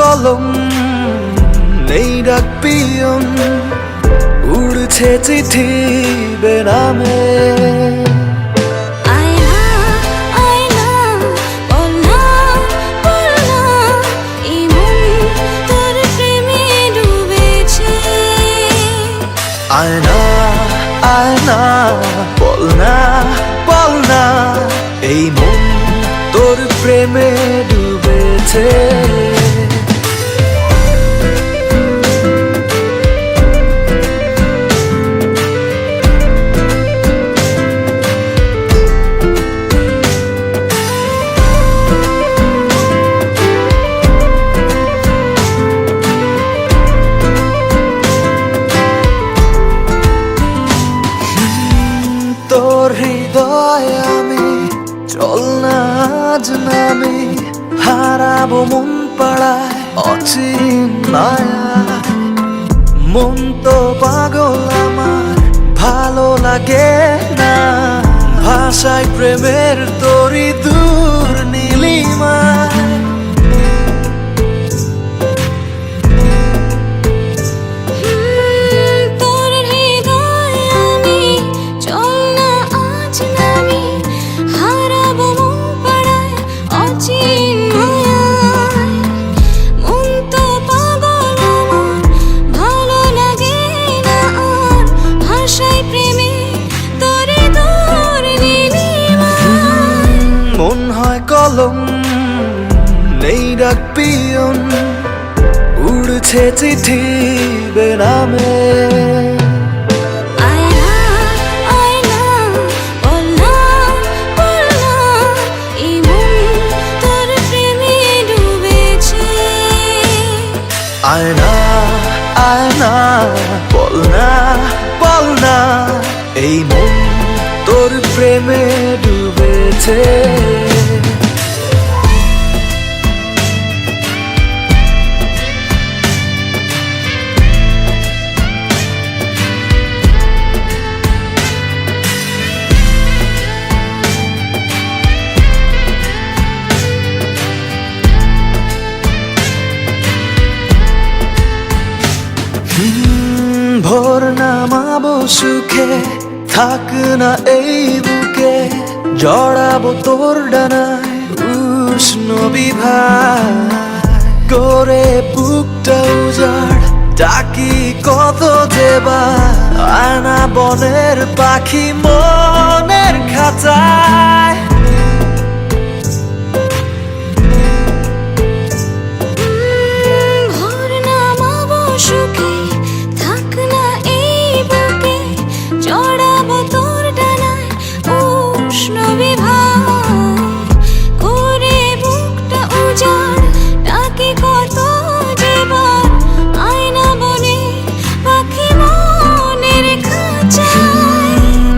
কলম নেই ডাক পিয়ন, উড়ছে চিঠি বেনামে। আয়না আয়না বল না বল না, এই মন তোর প্রেমে ডুবেছে। তোর হৃদয় আমি চল না আজ নামি, হারাবো মন পাড়ায় অচিন মায়ায়। মন তো পাগল আমার, ভালো লাগে না ভাষায় প্রেমের তরি দূর নীলিমায়। মন হয় কলম নেই ডাক পিয়ন, উড়ছে চিঠি বেনামে। আয়না আয়না বল না বল না, এই মন তোর প্রেমে ডুবেছে। ভোর নামাবো সুখে, থাক না এই বুকে, জড়াবো তোর ডানায় উষ্ণ বিভার করে। বুকটা উজাড় ডাকি কত দেবার, আয়না বনের পাখি মনের খাঁচায়।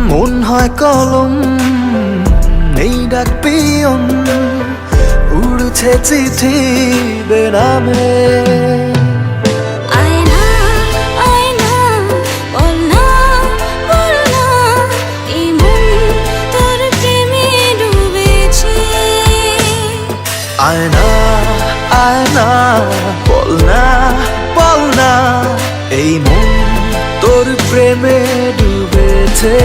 মন হয় কলম নেই ডাক পিয়ন, উড়ছে চিঠি বেনামে। আয়না আয়না বল না বল না, এই মন তোর প্রেমে ডুবেছে। আয়না আয়না বল না বল না, এই মন তোর প্রেমে ডুবেছে।